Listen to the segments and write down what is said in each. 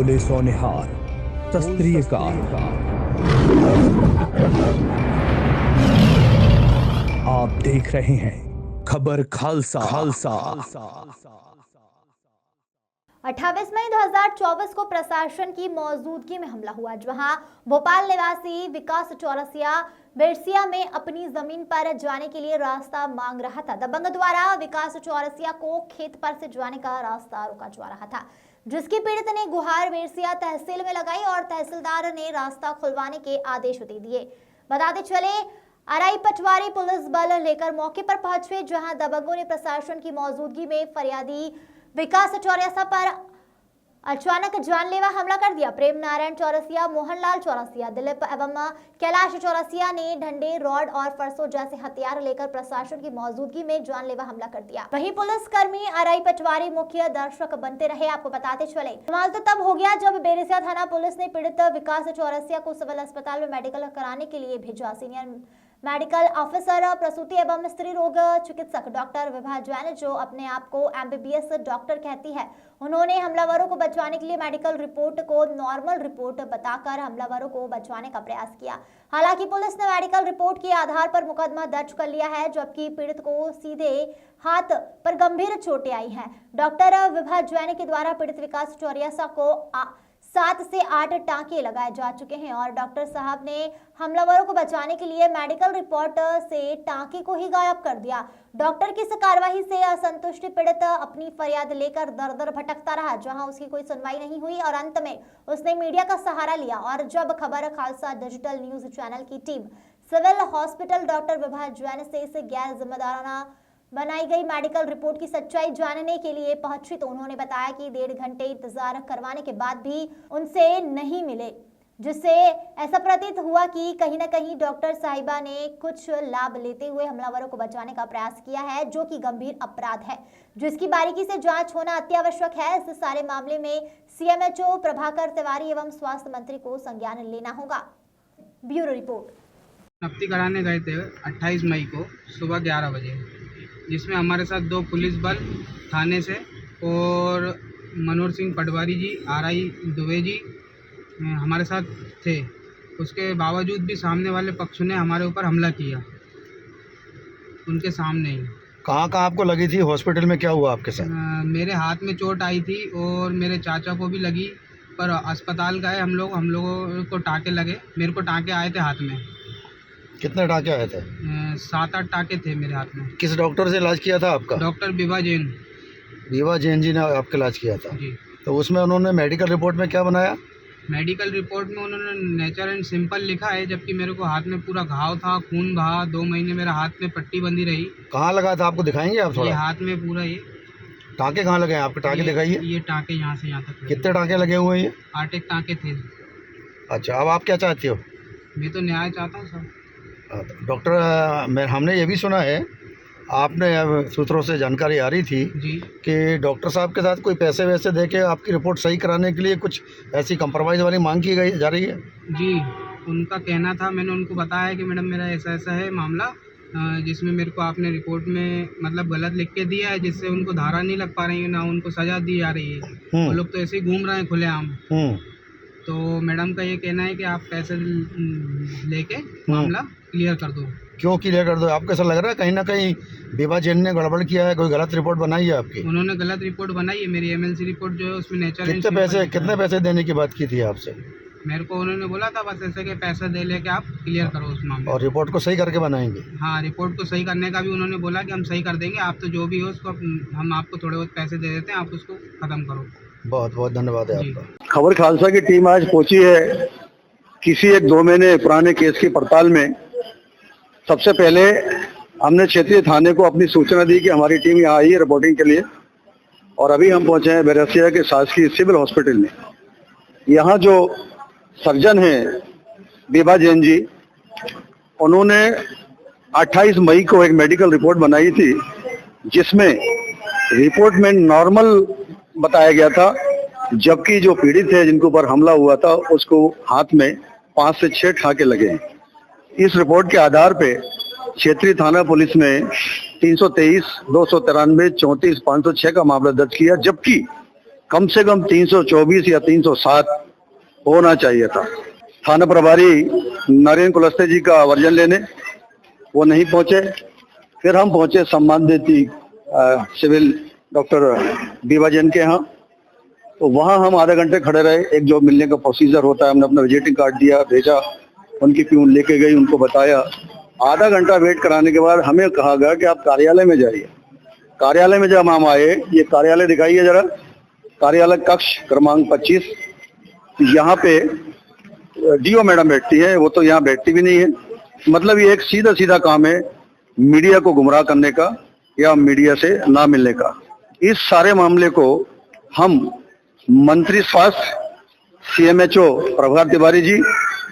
बोले सोनिहार, शस्त्रीय काल। आप देख रहे हैं खबर खालसा। 28 मई 2024 को प्रशासन की मौजूदगी में हमला हुआ, जहां भोपाल निवासी विकास चौरसिया बिरसिया में अपनी जमीन पर जाने के लिए रास्ता मांग रहा था। दबंग द्वारा विकास चौरसिया को खेत पर से जाने का रास्ता रोका जा रहा था, जिसकी पीड़ित ने गुहार बिरसिया तहसील में लगाई और तहसीलदार ने रास्ता खुलवाने के आदेश दे दिए। बताते चले आरआई पटवारी पुलिस बल लेकर मौके पर पहुंचे, जहां दबंगों ने प्रशासन की मौजूदगी में फरियादी विकास चौरसिया पर अचानक जानलेवा हमला कर दिया। प्रेम नारायण चौरसिया, मोहनलाल चौरसिया, दिलीप एवं कैलाश चौरसिया ने डंडे, रॉड और फरसों जैसे हथियार लेकर प्रशासन की मौजूदगी में जानलेवा हमला कर दिया। वहीं पुलिसकर्मी आरआई पटवारी मुख्य दर्शक बनते रहे। आपको बताते चले, कमाल तो तब हो गया जब बेरिसिया थाना पुलिस ने पीड़ित विकास चौरसिया को सिविल अस्पताल में मेडिकल कराने के लिए भेजा। सीनियर मेडिकल ऑफिसर प्रसूति एवं स्त्री रोग चिकित्सक डॉक्टर विभा जैन, जो अपने आप को एमबीबीएस डॉक्टर कहती है, उन्होंने हमलावरों को बचाने के लिए मेडिकल रिपोर्ट को नॉर्मल रिपोर्ट बताकर हमलावरों को बचाने का प्रयास किया। हालांकि पुलिस ने मेडिकल रिपोर्ट के आधार पर मुकदमा दर्ज कर लिया है, जबकि पीड़ित को सीधे हाथ पर गंभीर चोटें आई हैं। डॉक्टर विभा जैन के द्वारा पीड़ित विकास चौरसिया को 7 से 8 टांके लगाए जा चुके हैं और डॉक्टर साहब ने हमलावरों को बचाने के लिए मेडिकल रिपोर्ट से टांके को ही गायब कर दिया। डॉक्टर की इस कार्रवाई से असंतुष्ट पीड़ित अपनी फरियाद लेकर दर दर भटकता रहा, जहां उसकी कोई सुनवाई नहीं हुई और अंत में उसने मीडिया का सहारा लिया। और जब खबर खालसा डिजिटल न्यूज चैनल की team civil hospital doctor Vibha Jain से इस गैर जिम्मेदाराना बनाई गई मेडिकल रिपोर्ट की सच्चाई जानने के लिए पहुंची, तो उन्होंने बताया कि 1.5 घंटे इंतजार करवाने के बाद भी उनसे नहीं मिले, जिससे ऐसा प्रतीत हुआ कि कहीं न कहीं डॉक्टर साहिबा ने कुछ लाभ लेते हुए हमलावरों को बचाने का प्रयास किया है, जो कि गंभीर अपराध है, जिसकी बारीकी से जांच होना अत्यावश्यक है। इस सारे मामले में सीएमएचओ प्रभाकर तिवारी एवं स्वास्थ्य मंत्री को संज्ञान लेना होगा। Bureau report. नफ्ती कराने गए थे 28 मई को सुबह 11 बजे, जिसमें हमारे साथ 2 पुलिस बल थाने से और मनोहर सिंह पटवारी जी, आरआई दुबे जी हमारे साथ थे। उसके बावजूद भी सामने वाले पक्ष ने हमारे ऊपर हमला किया, उनके सामने ही। कहाँ आपको लगी थी? हॉस्पिटल में क्या हुआ आपके साथ? मेरे हाथ में चोट आई थी और मेरे चाचा को भी लगी, पर अस्पताल गए हम लोगों को टाँके लगे। मेरे को टाँके आए थे हाथ में। कितने टाँके आए थे? 7-8 टाँके थे मेरे हाथ में। किस डॉक्टर से इलाज किया था आपका? डॉक्टर विभा जैन। विभा जैन जी ने आपका इलाज किया था जी। तो उसमें उन्होंने मेडिकल रिपोर्ट में क्या बनाया? मेडिकल रिपोर्ट में उन्होंने नेचर एंड सिंपल लिखा है, जबकि मेरे को हाथ में पूरा घाव था, खून बहा। 2 महीने मेरा हाथ में पट्टी बंधी रही। कहाँ लगा था आपको दिखाएंगे आप थोड़ा? ये हाथ में पूरा ये टाँके कहाँ लगे हैं आपके? टाँके दिखाइए। ये टाँके यहाँ से यहाँ तक। कितने टाँके लगे हुए हैं? ये 8 टाँके थे। अच्छा, अब आप क्या चाहते हो? मैं तो न्याय चाहता हूँ सर। डॉक्टर, हमने ये भी सुना है, आपने सूत्रों से जानकारी आ रही थी जी कि डॉक्टर साहब के साथ कोई पैसे वैसे दे के आपकी रिपोर्ट सही कराने के लिए कुछ ऐसी कंप्रोमाइज़ वाली मांग की जा रही है? जी, उनका कहना था। मैंने उनको बताया कि मैडम मेरा ऐसा ऐसा है मामला, जिसमें मेरे को आपने रिपोर्ट में मतलब गलत लिख के दिया है, जिससे उनको धारा नहीं लग पा रही है, ना उनको सज़ा दी जा रही है। वो लोग तो ऐसे ही घूम रहे हैं खुलेआम। तो मैडम का ये कहना है कि आप पैसे लेके मामला क्लियर कर दो। क्यों क्लियर कर दो? आपको ऐसा लग रहा है कहीं ना कहीं विभा जैन ने गड़बड़ किया है, कोई गलत रिपोर्ट बनाई है आपकी? उन्होंने गलत रिपोर्ट बनाई है। मेरी एमएलसी रिपोर्ट जो है उसमें नेचर। कितने पैसे देने की बात की थी आपसे? मेरे को उन्होंने बोला था बस ऐसे के पैसे दे लेके आप क्लियर करो उस मामले। और रिपोर्ट को सही करके बनाएंगे? हाँ, रिपोर्ट को सही करने का भी उन्होंने बोला कि हम सही कर देंगे, आप तो जो भी हो उसको हम आपको थोड़े बहुत पैसे दे देते हैं, आप उसको ख़त्म करो। बहुत बहुत धन्यवाद है आपका। खबर खालसा की टीम आज पहुंची है किसी एक 2 महीने पुराने केस की पड़ताल में। सबसे पहले हमने क्षेत्रीय थाने को अपनी सूचना दी कि हमारी टीम यहाँ आई है रिपोर्टिंग के लिए, और अभी हम पहुंचे हैं बेरसिया के शासकीय सिविल हॉस्पिटल में। यहाँ जो सर्जन हैं विभा जैन जी, उन्होंने 28 मई को एक मेडिकल रिपोर्ट बनाई थी, जिसमें रिपोर्ट में नॉर्मल बताया गया था, जबकि जो पीड़ित है जिनके ऊपर हमला हुआ था उसको हाथ में 5 से 6 टाँके लगे हैं। इस रिपोर्ट के आधार पे क्षेत्रीय थाना पुलिस ने 323, 293, 34, 506 का मामला दर्ज किया, जबकि कम से कम 324 या 307 होना चाहिए था। थाना प्रभारी नरेंद्र कुलस्ते जी का वर्जन लेने वो नहीं पहुंचे। फिर हम पहुंचे सम्मानित सिविल डॉक्टर बीवा जैन के यहाँ, तो वहाँ हम आधा घंटे खड़े रहे। एक जो मिलने का प्रोसीजर होता है, हमने अपना विजिटिंग कार्ड दिया, भेजा, उनकी प्यून लेके गई, उनको बताया। आधा घंटा वेट कराने के बाद हमें कहा गया कि आप कार्यालय में जाइए। कार्यालय में जब हम आए, ये कार्यालय दिखाइए जरा, कार्यालय कक्ष क्रमांक 25। यहाँ पे डीओ मैडम बैठती है, वो तो यहाँ बैठती भी नहीं है। मतलब ये एक सीधा सीधा काम है मीडिया को गुमराह करने का या मीडिया से ना मिलने का। इस सारे मामले को हम मंत्री स्वास्थ्य, CMHO प्रभात तिवारी जी,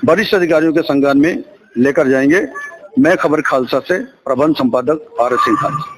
वरिष्ठ अधिकारियों के संज्ञान में लेकर जाएंगे। मैं खबर खालसा से प्रबंध संपादक RS सिंह खालसा।